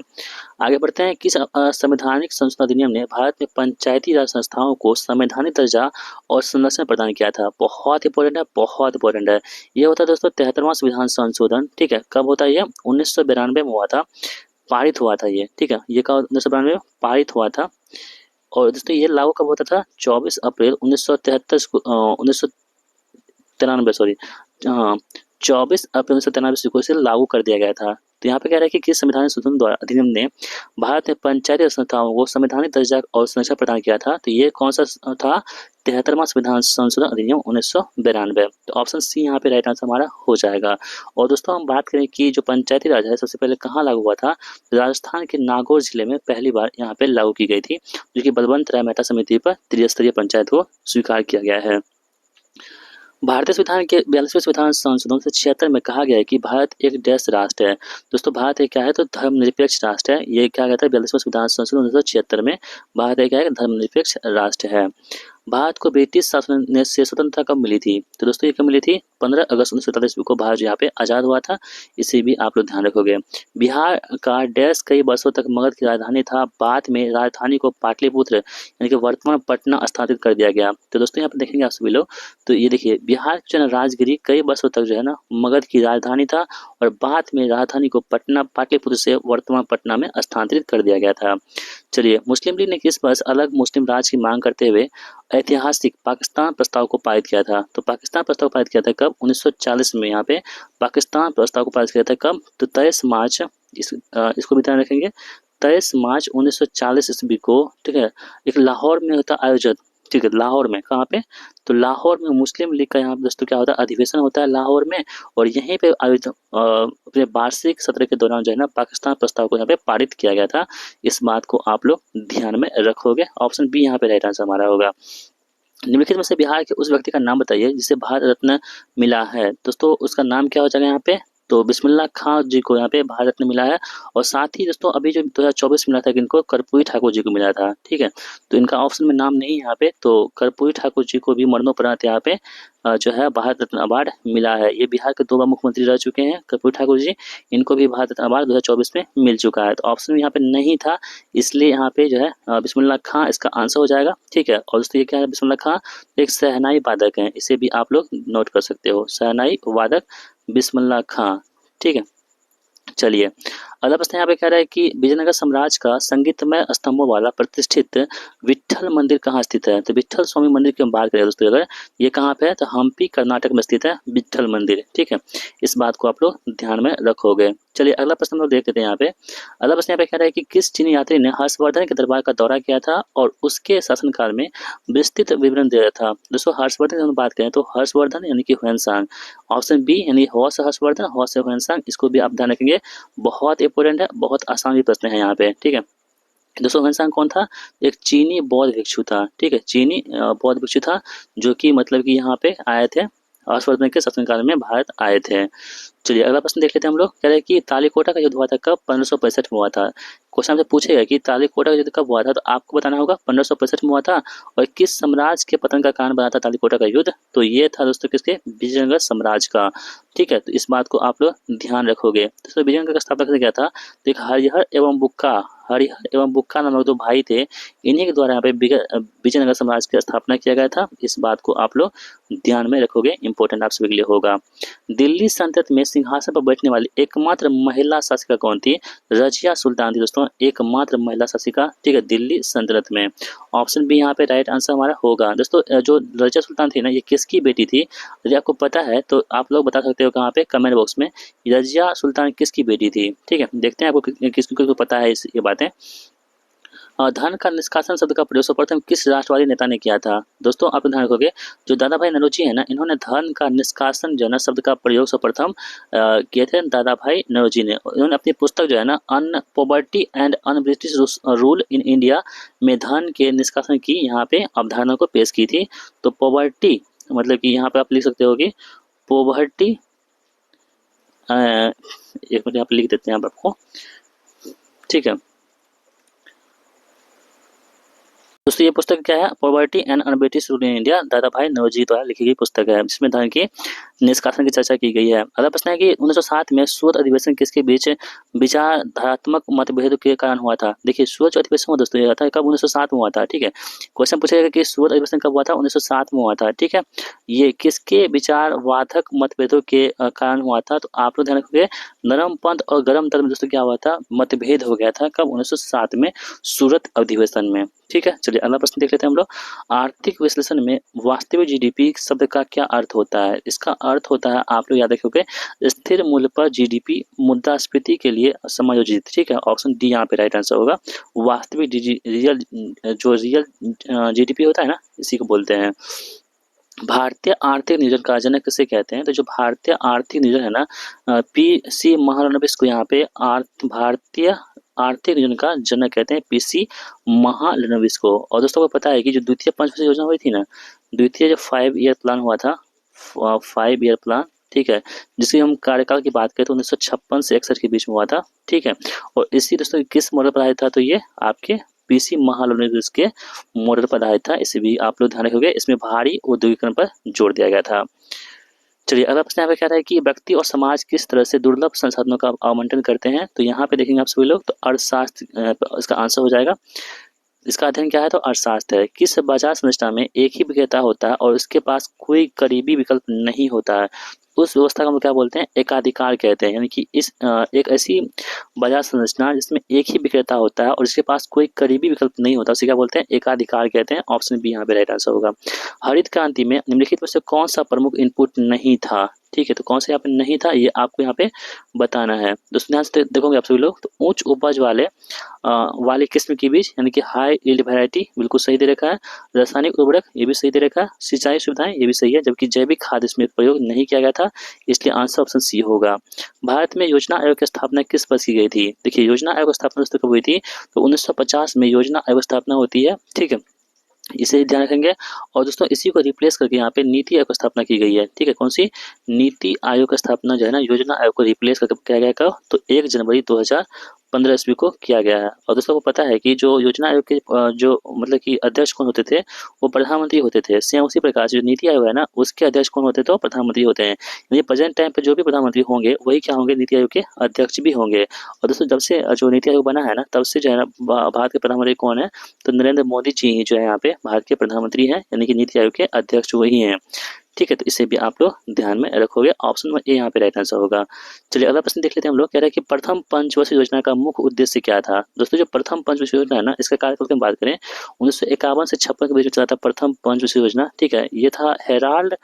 आगे बढ़ते हैं। किस संवैधानिक संशोधन अधिनियम ने भारत में पंचायती राज संस्थाओं को संवैधानिक दर्जा और संरक्षण प्रदान किया था, बहुत इंपॉर्टेंट है, बहुत इंपॉर्टेंट है। ये होता है दोस्तों 73वां संविधान संशोधन, ठीक है। कब होता है ये, 1992 में हुआ था, पारित हुआ था ये, ठीक है। ये कब 1992 में पारित हुआ था। और दोस्तों ये लागू कब होता था, 24 अप्रैल 1973 को 1993 सॉरी, हाँ 24 अप्रैल 1993 को इसे लागू कर दिया गया था, तो यहाँ पे कह रहा है कि किस संवैधानिक संशोधन द्वारा अधिनियम ने भारत में पंचायती संस्थाओं को संवैधानिक दर्जा और संरक्षण प्रदान किया था। तो ये कौन सा था? 73वां संविधान संशोधन अधिनियम 1992। तो ऑप्शन सी यहाँ पे राइट आंसर हमारा हो जाएगा। और दोस्तों हम बात करें कि जो पंचायती राज है सबसे पहले कहाँ लागू हुआ था? राजस्थान के नागौर जिले में पहली बार यहाँ पे लागू की गई थी, जो कि बलवंत राय मेहता समिति पर त्रिस्तरीय पंचायत को स्वीकार किया गया है। भारतीय संविधान के 42वें संविधान संशोधन से 76 में कहा गया है कि भारत एक देश राष्ट्र है। दोस्तों भारत एक क्या है? तो धर्मनिरपेक्ष राष्ट्र है। ये क्या कहता है? 42वें संविधान संशोधन 1976 में भारत एक क्या है? धर्मनिरपेक्ष राष्ट्र है। भारत को ब्रिटिश शासन ने से स्वतंत्रता कब मिली थी? तो दोस्तों ये कब मिली थी? 15 अगस्त 1947 को भारत यहाँ पे आज़ाद हुआ था। इसे भी आप लोग ध्यान रखोगे। बिहार का डैश कई वर्षों तक मगध की राजधानी था। बाद में राजधानी को पाटलिपुत्र यानी कि वर्तमान पटना स्थानांतरित कर दिया गया। तो दोस्तों यहाँ पे देखेंगे आप सभी लोग, तो ये देखिए बिहार जो है ना राजगिरी कई वर्षों तक जो है ना मगध की राजधानी था और बाद में राजधानी को पटना पाटलिपुत्र से वर्तमान पटना में स्थानांतरित कर दिया गया था। चलिए, मुस्लिम लीग ने किस वर्ष अलग मुस्लिम राज्य की मांग करते हुए ऐतिहासिक पाकिस्तान प्रस्ताव को पारित किया था? तो पाकिस्तान प्रस्ताव पारित किया था कब? 1940 में यहाँ पे पाकिस्तान प्रस्ताव को पारित किया था कब? तो 23 मार्च, इसको भी ध्यान रखेंगे, 23 मार्च 1940 ईस्वी को, ठीक है, एक लाहौर में होता आयोजित, ठीक है, लाहौर में, कहाँ पे? तो लाहौर में मुस्लिम लीग का यहाँ पे दोस्तों क्या होता है? अधिवेशन होता है लाहौर में, और यहीं पे आयोजित अपने वार्षिक सत्र के दौरान जो है ना पाकिस्तान प्रस्ताव को यहाँ पे पारित किया गया था। इस बात को आप लोग ध्यान में रखोगे। ऑप्शन बी यहाँ पे राइट आंसर हमारा होगा। निम्नलिखित में से बिहार के उस व्यक्ति का नाम बताइए जिसे भारत रत्न मिला है। दोस्तों उसका नाम क्या हो जाएगा यहाँ पे? तो बिस्मिल्लाह खां जी को यहाँ पे भारत रत्न मिला है। और साथ ही दोस्तों अभी जो 2024 मिला था इनको कर्पूरी ठाकुर जी को मिला था, ठीक है। तो इनका ऑप्शन में नाम नहीं है यहाँ पे, तो कर्पूरी ठाकुर जी को भी मरणोपरांत यहाँ पे जो है भारत रत्न अवार्ड मिला है। ये बिहार के 2 बार मुख्यमंत्री रह चुके हैं कर्पूरी ठाकुर जी, इनको भी भारत रत्न अवार्ड 2024 में मिल चुका है। तो ऑप्शन यहाँ पे नहीं था, इसलिए यहाँ पे जो है बिस्मिल्लाह खां इसका आंसर हो जाएगा, ठीक है। और दोस्तों ये क्या है? बिस्मिल्लाह खां एक शहनाई वादक हैं, इसे भी आप लोग नोट कर सकते हो, शहनाई वादक बिस्मिल्लाह खां, ठीक है। चलिए, अगला प्रश्न यहाँ पे कह रहा है कि विजयनगर साम्राज्य का संगीतमय स्तंभों वाला प्रतिष्ठित विट्ठल मंदिर कहाँ स्थित है? तो विट्ठल स्वामी मंदिर की हम बात करें दोस्तों, अगर ये कहाँ पे है? तो हम्पी कर्नाटक में स्थित है विट्ठल मंदिर, ठीक है। इस बात को आप लोग ध्यान में रखोगे। चलिए अगला प्रश्न हम लोग देख लेते हैं यहाँ पे। अगला प्रश्न यहाँ पे कह रहा है कि किस चीनी यात्री ने हर्षवर्धन के दरबार का दौरा किया था और उसके शासनकाल में विस्तृत विवरण दिया था? दोस्तों हर्षवर्धन की हम बात करें तो हर्षवर्धन यानी कि ह्वेनसांग, ऑप्शन बी यानी हॉर्स हर्षवर्धन, हॉर्स ह्वेनसांग, इसको भी आप ध्यान रखेंगे, बहुत इंपॉर्टेंट है, बहुत आसान भी प्रश्न है यहाँ पे, ठीक है। दोस्तों ह्वेनसांग कौन था? एक चीनी बौद्ध भिक्षु था, ठीक है, चीनी बौद्ध भिक्षु था, जो कि मतलब कि यहाँ पे आए थे, हर्षवर्धन के शासनकाल में भारत आए थे। चलिए अगला प्रश्न देख लेते हैं हम लोग। कह रहे हैं कि तालीकोटा का युद्ध हुआ था कब? 1565 में हुआ था। क्वेश्चन आपसे पूछेगा कि तालीकोटा का युद्ध कब हुआ था, तो आपको बताना होगा 1565 में हुआ था। और किस साम्राज्य के पतन का कारण बना था तालीकोटा का युद्ध? तो ये था दोस्तों किसके? विजयनगर साम्राज्य का, ठीक है। तो इस बात को आप लोग ध्यान रखोगे। दोस्तों विजयनगर का स्थापना किया था? तो एक हरिहर एवं बुक्का, हरिहर एवं बुक्का नामक 2 भाई थे, इन्हीं के द्वारा यहाँ पे विजयनगर साम्राज्य की स्थापना किया गया था। इस बात को आप लोग ध्यान में रखोगे, इंपॉर्टेंट आप सभी के लिए होगा। दिल्ली सल्तनत में सिंहासन पर बैठने वाली एकमात्र महिला शासिका कौन थी? रजिया सुल्तान थी दोस्तों, एकमात्र महिला शासिका, ठीक है, दिल्ली सल्तनत में। ऑप्शन बी यहाँ पे राइट आंसर हमारा होगा। दोस्तों जो रजिया सुल्तान थी ना, ये किसकी बेटी थी? यदि आपको पता है तो आप लोग बता सकते हो कहाँ पे? कमेंट बॉक्स में। रजिया सुल्तान किसकी बेटी थी, ठीक है। देखते हैं आपको किसको पता है ये बातें। धन का निष्कासन शब्द का प्रयोग सर्वप्रथम किस राष्ट्रवादी नेता ने किया था? दोस्तों आप ध्यान रखोगे, जो दादा भाई नौरोजी है ना, इन्होंने धन का निष्कासन जो है ना शब्द का प्रयोग सर्वप्रथम किए थे दादा भाई नौरोजी ने। इन्होंने अपनी पुस्तक जो है ना un poverty and un British rule in India में धन के निष्कासन की यहाँ पे अवधारणा को पेश की थी। तो पॉवर्टी मतलब कि यहाँ पे आप लिख सकते हो कि पॉवर्टी, एक मिनट यहाँ पे लिख देते हैं आप आपको, ठीक है। दोस्तों ये पुस्तक क्या है? Poverty and un British rule in India, दादा भाई नौरोजी द्वारा लिखी गई पुस्तक है, जिसमें धन के निष्कासन की चर्चा की गई है। अगला प्रश्न है कि 1907 में सूरत अधिवेशन किसके बीच विचारधारात्मक मतभेद के कारण हुआ था? देखिए सूरत अधिवेशन दोस्तों ये था कब? 1907 में हुआ था, ठीक है। क्वेश्चन पूछेगा कि सूरत अधिवेशन कब हुआ था? 1907 में हुआ था, ठीक है। ये किसके विचारवादक मतभेदों के कारण हुआ था? तो आप लोग ध्यान रखोगे, नरम पंथ और गरम दल में दोस्तों क्या हुआ था? मतभेद हो गया था कब? 1907 में सूरत अधिवेशन में, ठीक है। चलिए चलिए अगला प्रश्न देख लेते हैं हम लोग। आर्थिक विश्लेषण में वास्तविक जीडीपी शब्द का क्या अर्थ होता है? इसका अर्थ होता है, आप लोग याद रखोगे, स्थिर मूल्य पर जीडीपी मुद्रास्फीति के लिए समायोजित। ठीक है, ऑप्शन डी यहाँ पे राइट आंसर होगा। वास्तविक रियल जीडीपी होता है ना, इसी को बोलते हैं। भारतीय आर्थिक नियोजन का जनक किसे कहते हैं? तो जो भारतीय आर्थिक नियोजन है ना, पीसी महालनोबिस को यहाँ पे भारतीय आर्थिक नियोजन का जनक कहते हैं, पीसी महालनोबिस को। और दोस्तों को पता है कि जो द्वितीय पंचवर्षीय योजना हुई थी ना, द्वितीय जो 5 ईयर प्लान हुआ था, 5 ईयर प्लान, ठीक है, जिसकी हम कार्यकाल की बात करें तो 1956 से 61 के बीच में हुआ था। ठीक है, और इसी दोस्तों किस मॉडल पर आया था? तो ये आपके पीसी महालनोबिस के मॉडल पर आधारित था। इसे भी आप लोग ध्यान रखोगे, इसमें भारी औद्योगिकरण पर जोर दिया गया था। चलिए अगला प्रश्न यहाँ पे क्या है कि व्यक्ति और समाज किस तरह से दुर्लभ संसाधनों का आवंटन करते हैं? तो यहाँ पे देखेंगे आप सभी लोग, तो अर्थशास्त्र इसका आंसर हो जाएगा। इसका अध्ययन क्या है? तो अर्थशास्त्र है। किस बाजार संरचना में एक ही विक्रेता होता है और उसके पास कोई करीबी विकल्प नहीं होता है? उस व्यवस्था को हम क्या बोलते हैं? एकाधिकार कहते हैं। यानी कि इस एक ऐसी बाजार संरचना जिसमें एक ही विक्रेता होता है और इसके पास कोई करीबी विकल्प नहीं होता, उसे क्या बोलते हैं? एकाधिकार कहते हैं। ऑप्शन बी यहाँ पे राइट आंसर होगा। हरित क्रांति में निम्नलिखित में से कौन सा प्रमुख इनपुट नहीं था? ठीक है, तो कौन सा यहाँ पे नहीं था, ये आपको यहाँ पे बताना है। दोस्तों ध्यान से देखोगे आप सभी लोग, तो उच्च उपज वाले किस्म के बीज, यानी कि हाई यील्ड वैरायटी, बिल्कुल सही दे रखा है। रासायनिक उर्वरक, ये भी सही दे रखा है। सिंचाई सुविधाएं, ये भी सही है, जबकि जैविक खाद इसमें प्रयोग नहीं किया गया था, इसलिए आंसर ऑप्शन सी होगा। भारत में योजना आयोग की स्थापना किस वर्ष की गई थी? देखिए योजना आयोग की स्थापना दोस्तों कब हुई थी? तो 1950 में योजना आयोग की स्थापना होती है। ठीक है, इसे ध्यान रखेंगे। और दोस्तों इसी को रिप्लेस करके यहाँ पे नीति आयोग की स्थापना की गई है। ठीक है, कौन सी? नीति आयोग की स्थापना जो है ना, योजना आयोग को रिप्लेस करके किया गया कब? तो 1 जनवरी 2015 ईस्वी को किया गया है। और दोस्तों को पता है कि जो योजना आयोग के जो मतलब कि अध्यक्ष कौन होते थे? वो प्रधानमंत्री होते थे। सेम उसी प्रकार से जो नीति आयोग है ना, उसके अध्यक्ष कौन होते थे? वो प्रधानमंत्री होते हैं। यानी प्रेजेंट टाइम पे जो भी प्रधानमंत्री होंगे वही क्या होंगे? नीति आयोग के अध्यक्ष भी होंगे। और दोस्तों जब से जो नीति आयोग बना है ना, तब से जो है ना भारत के प्रधानमंत्री कौन है? तो नरेंद्र मोदी जी ही जो है यहाँ पे भारत के प्रधानमंत्री हैं, यानी कि नीति आयोग के अध्यक्ष वही हैं। ठीक है, तो इसे भी आप लोग ध्यान में रखोगे। ऑप्शन नंबर ए यहाँ पे राइट आंसर होगा। चलिए अगला प्रश्न देख लेते हैं हम लोग। कह रहे हैं कि प्रथम पंचवर्षीय योजना का मुख्य उद्देश्य क्या था? दोस्तों जो प्रथम पंचवर्षीय योजना है ना, इसका कार्यकाल की बात करें 1951 से 56 के बीच में चला था प्रथम पंचवर्षीय योजना। ठीक है, ये था हेराल्ड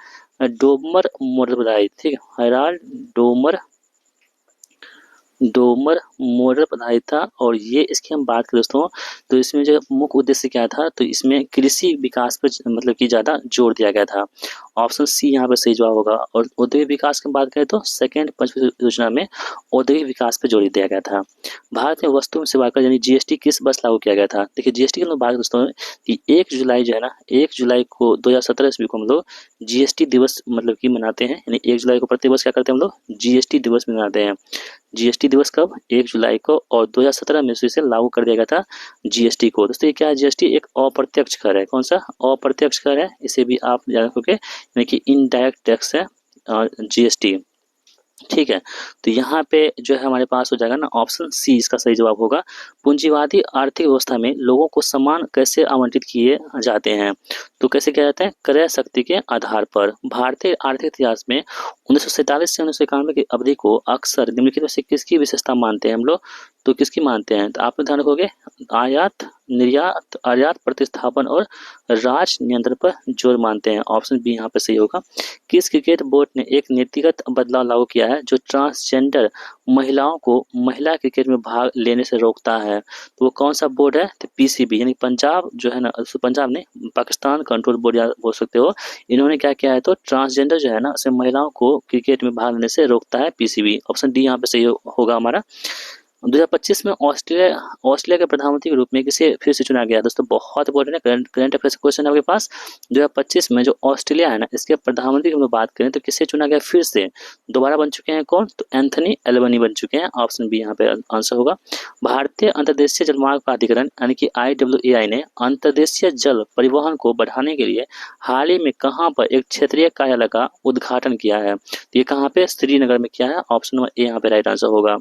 डोमर मॉडल पर आधारित। ठीक है, हेराल्ड डोमर मॉडल पर आधारित था। और ये इसकी हम बात करें दोस्तों, तो इसमें जो मुख्य उद्देश्य क्या था? तो इसमें कृषि विकास पर मतलब कि ज़्यादा जोर दिया गया था। ऑप्शन सी यहाँ पे सही जवाब होगा। और औद्योगिक विकास की बात करें तो सेकेंड पंचवर्षीय योजना में औद्योगिक विकास पर जोर दिया गया था। भारत में वस्तु एवं सेवा कर यानी जीएसटी किस वर्ष लागू किया गया था? देखिए जीएसटी की हम लोग बात दोस्तों कि 1 जुलाई जो है ना, 1 जुलाई को 2017 ईस्वी को हम लोग जीएसटी दिवस मतलब कि मनाते हैं। यानी 1 जुलाई को प्रति वर्ष क्या करते हैं हम लोग? जीएसटी दिवस मनाते हैं। जीएसटी दिवस कब? 1 जुलाई को। और 2017 में इसे लागू कर दिया गया था जीएसटी को। दोस्तों ये क्या है? जीएसटी एक अप्रत्यक्ष कर है। कौन सा? अप्रत्यक्ष कर है। इसे भी आप याद रखोगे, यानी कि इनडायरेक्ट टैक्स है जीएसटी। ठीक है, तो यहाँ पे जो है हमारे पास हो जाएगा ना ऑप्शन सी, इसका सही जवाब होगा। पूंजीवादी आर्थिक व्यवस्था में लोगों को सम्मान कैसे आवंटित किए जाते हैं? तो कैसे किया जाता है? क्रय शक्ति के आधार पर। भारतीय आर्थिक इतिहास में 1947 से 1991 की अवधि को अक्सर निम्नलिखित में से किसकी विशेषता मानते हैं हम लोग? तो किसकी मानते हैं? तो आप ध्यान रखोगे, आयात निर्यात, आयात प्रतिस्थापन और राज नियंत्रण पर जोर मानते हैं। ऑप्शन बी यहाँ पे सही होगा। किस क्रिकेट बोर्ड ने एक नीतिगत बदलाव लागू किया है जो ट्रांसजेंडर महिलाओं को महिला क्रिकेट में भाग लेने से रोकता है? तो वो कौन सा बोर्ड है? तो पीसीबी, यानी पंजाब जो है ना, पंजाब ने पाकिस्तान कंट्रोल बोर्ड या बोल सकते हो। इन्होंने क्या किया है? तो ट्रांसजेंडर जो है ना, उसे महिलाओं को क्रिकेट में भाग लेने से रोकता है, पीसीबी। ऑप्शन डी यहाँ पे सही होगा हमारा। 2025 में ऑस्ट्रेलिया के प्रधानमंत्री के रूप में किसे फिर से चुना गया? दोस्तों बहुत इंपॉर्टेंट है, करंट अफेयर्स क्वेश्चन है आपके पास। 2025 में जो ऑस्ट्रेलिया है ना, इसके प्रधानमंत्री की हम लोग बात करें तो किसे चुना गया? फिर से दोबारा बन चुके हैं। कौन? तो एंथनी एल्बनी बन चुके हैं। ऑप्शन बी यहाँ पे आंसर होगा। भारतीय अंतर्देशीय जलमार्ग प्राधिकरण यानी कि IAAI ने अंतर्देशीय जल परिवहन को बढ़ाने के लिए हाल ही में कहाँ पर एक क्षेत्रीय कार्यालय का उद्घाटन किया है? तो ये कहाँ पे? श्रीनगर में किया है। ऑप्शन नंबर ए यहाँ पे राइट आंसर होगा।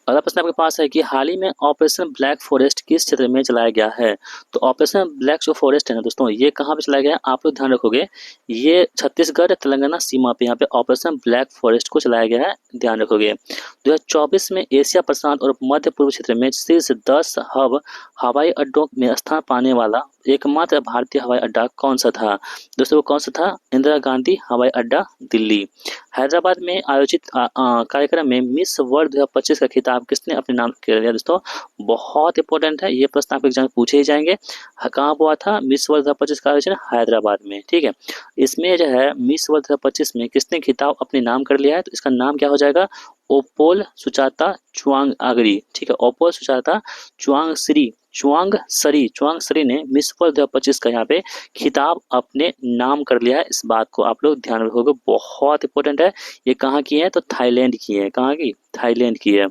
अगला प्रश्न आपके पास है कि हाल ही में ऑपरेशन ब्लैक फॉरेस्ट किस क्षेत्र में चलाया गया है? तो ऑपरेशन ब्लैक जो फॉरेस्ट है ना दोस्तों, ये कहाँ पे चलाया गया है? आप लोग ध्यान रखोगे, ये छत्तीसगढ़ तेलंगाना सीमा पे यहाँ पे ऑपरेशन ब्लैक फॉरेस्ट को चलाया गया है। ध्यान रखोगे। 2024 में एशिया प्रशांत और मध्य पूर्व क्षेत्र में शीर्ष 10 हवाई अड्डों में स्थान पाने वाला एकमात्र भारतीय हवाई अड्डा कौन सा था? दोस्तों वो कौन सा था? इंदिरा गांधी हवाई अड्डा, दिल्ली। हैदराबाद में आयोजित कार्यक्रम में मिस वर्ल्ड 2025 का खिताब किसने अपने नाम कर लिया? दोस्तों बहुत इंपॉर्टेंट है, ये प्रश्न आपके एग्जाम में पूछे ही जाएंगे। कहाँ हुआ था मिस वर्ल्ड 2025 का आयोजन? हैदराबाद में, ठीक है। इसमें जो है मिस वर्ल्ड 2025 में किसने खिताब अपने नाम कर लिया है? तो इसका नाम क्या हो जाएगा? ओपोल सुचाता चुआंग आगरी, ठीक है। ओपोल सुचाता चुआंग सरी ने मिस वर्ल्ड 2025 का यहाँ पे खिताब अपने नाम कर लिया है। इस बात को आप लोग ध्यान रखोगे, बहुत इंपॉर्टेंट है। ये कहाँ की है? तो थाईलैंड की है। कहाँ की? थाईलैंड की है।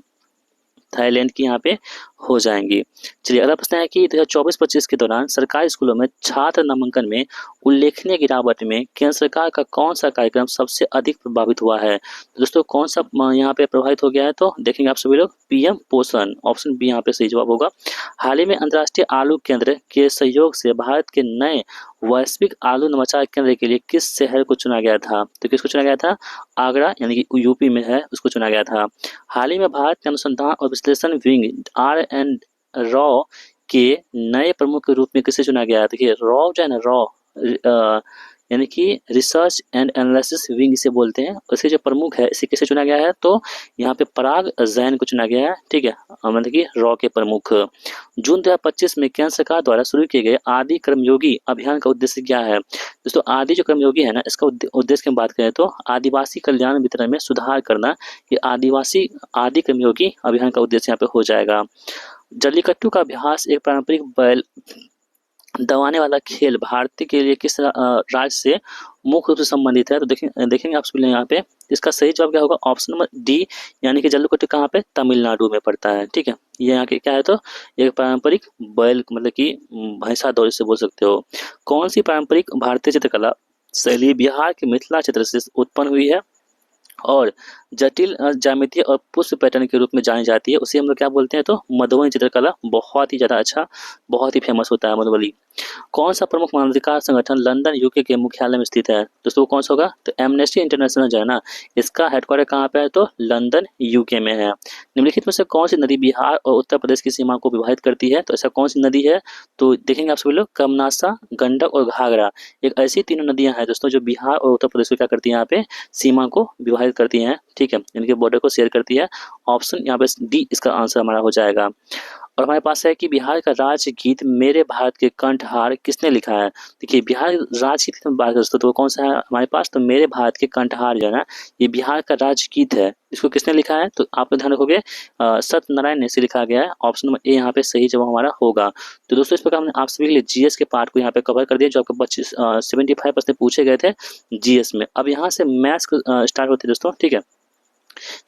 थाईलैंड की यहाँ पे हो जाएंगी। चलिए अगला प्रश्न है कि 2024-25 के दौरान सरकारी स्कूलों में छात्र नामांकन में उल्लेखनीय गिरावट में केंद्र सरकार का कौन सा कार्यक्रम सबसे अधिक प्रभावित हुआ है? तो दोस्तों कौन सा यहाँ पे प्रभावित हो गया है? तो देखेंगे आप सभी लोग, पीएम पोषण, ऑप्शन बी यहाँ पे सही जवाब होगा। हाल ही में अंतर्राष्ट्रीय आलू केंद्र के सहयोग से भारत के नए वैश्विक आलू नवाचार केंद्र के लिए किस शहर को चुना गया था? तो किसको चुना गया था? आगरा, यानी कि यूपी में है, उसको चुना गया था। हाल ही में भारत के अनुसंधान और विश्लेषण विंग RN के नए प्रमुख के रूप में किसे चुना गया है? देखिए रॉ जो है ना, रॉ यानी कि रिसर्च एंड एनालिसिस विंग इसे बोलते हैं। उसके जो प्रमुख है इसे किसे चुना गया है? तो यहाँ पे पराग जैन को चुना गया है, ठीक है, मतलब कि रॉ के प्रमुख। जून 2025 में केंद्र सरकार द्वारा शुरू किए गए आदि कर्मयोगी अभियान का उद्देश्य क्या है? दोस्तों आदि जो कर्मयोगी है ना, इसका उद्देश्य की बात करें तो आदिवासी कल्याण वितरण में सुधार करना। ये आदि कर्मयोगी अभियान का उद्देश्य यहाँ पे हो जाएगा। जल्लीकट्टू का अभ्यास एक पारंपरिक बैल दबाने वाला खेल भारतीय के लिए किस राज्य से मुख्य रूप से संबंधित है? तो देखेंगे आप सभी यहाँ पे, इसका सही जवाब क्या होगा? ऑप्शन नंबर डी, यानी कि जल्लीकट्टू कहाँ पे? तमिलनाडु में पड़ता है, ठीक है। ये यहाँ के क्या है? तो एक पारंपरिक बैल मतलब कि भैंसा दौड़ से बोल सकते हो। कौन सी पारंपरिक भारतीय चित्रकला शैली बिहार के मिथिला क्षेत्र से उत्पन्न हुई है और जटिल ज्यामितीय और पुष्प पैटर्न के रूप में जानी जाती है? उसे हम लोग क्या बोलते हैं? तो मधुबनी चित्रकला। बहुत ही ज़्यादा अच्छा, बहुत ही फेमस होता है मधुबनी। कौन सा प्रमुख मानवाधिकार संगठन लंदन यूके के मुख्यालय में स्थित है? दोस्तों कौन सा होगा? तो एमनेस्टी इंटरनेशनल जो है ना, इसका हेडक्वार्टर कहाँ पे है? तो लंदन यूके में है। निम्नलिखित में से कौन सी नदी बिहार और उत्तर प्रदेश की सीमा को विभाजित करती है? तो ऐसा कौन सी नदी है? तो देखेंगे आप सभी लोग, कमनासा, गंडक और घाघरा। एक ऐसी तीनों नदियां हैं दोस्तों जो बिहार और उत्तर प्रदेश को क्या करती है? यहाँ पे सीमा को विभाजित करती हैं, ठीक है, इनके बॉर्डर को शेयर करती है। ऑप्शन यहाँ पे डी इसका आंसर हमारा हो जाएगा। और हमारे पास है कि बिहार का राज्य गीत मेरे भारत के कंठहार किसने लिखा है? देखिए बिहार राज्य गीत की बात करते तो वो कौन सा है हमारे पास? तो मेरे भारत के कंठहार जो है ना, ये बिहार का राज्य गीत है। इसको किसने लिखा है? तो आप ध्यान रखोगे, सत्यनारायण ने इसे लिखा गया है। ऑप्शन नंबर ए यहाँ पे सही जवाब हमारा होगा। तो दोस्तों इस प्रकार हमने आप सभी के लिए जीएस के पार्ट को यहाँ पे कवर कर दिया, जो आपको 75% पूछे गए थे जीएस में। अब यहाँ से मैथ्स स्टार्ट होते हैं दोस्तों, ठीक है।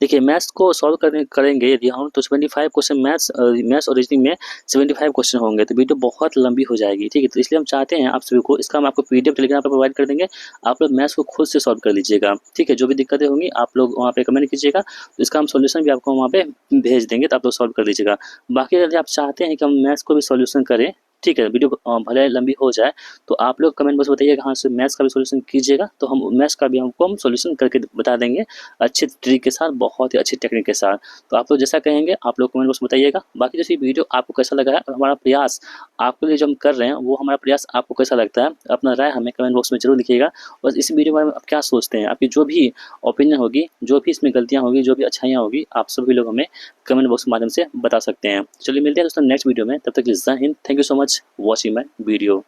देखिए मैथ्स को सॉल्व करेंगे यदि हम, तो 75 क्वेश्चन मैथ्स और रीजनिंग में 75 क्वेश्चन होंगे, तो वीडियो बहुत लंबी हो जाएगी, ठीक है। तो इसलिए हम चाहते हैं आप सभी को, इसका हम आपको पीडीएफ टेलीग्राम पर प्रोवाइड कर देंगे। आप लोग मैथ्स को खुद से सॉल्व कर लीजिएगा, ठीक है। जो भी दिक्कतें होंगी आप लोग वहाँ पे कमेंट कीजिएगा, तो इसका हम सोल्यूशन भी आपको वहाँ पे भेज देंगे, तो आप लोग सॉल्व कर लीजिएगा। बाकी यदि आप चाहते हैं कि हम मैथ्स को भी सोल्यूशन करें, ठीक है, वीडियो भले लंबी हो जाए, तो आप लोग कमेंट बॉक्स बताइएगा हाँ से मैथ्स का भी सोल्यूशन कीजिएगा, तो हम मैथ्स का भी हम सोल्यूशन करके बता देंगे अच्छे ट्रिक के साथ, बहुत ही अच्छी टेक्निक के साथ। तो आप लोग जैसा कहेंगे आप लोग कमेंट बॉक्स में बताइएगा। बाकी जैसे वीडियो आपको कैसा लगा है और हमारा प्रयास आपके लिए जो हम कर रहे हैं वो हमारा प्रयास आपको कैसा लगता है, अपना राय हमें कमेंट बॉक्स में जरूर लिखिएगा। बस इस वीडियो के बारे में आप क्या सोचते हैं, आपकी जो भी ओपिनियन होगी, जो भी इसमें गलतियाँ होगी, जो भी अच्छाइयाँ होगी, आप सभी लोग हमें कमेंट बॉक्स के माध्यम से बता सकते हैं। चलिए मिलते हैं दोस्तों नेक्स्ट वीडियो में, तब तक के लिए जय Hind. Thank you so much watching my video.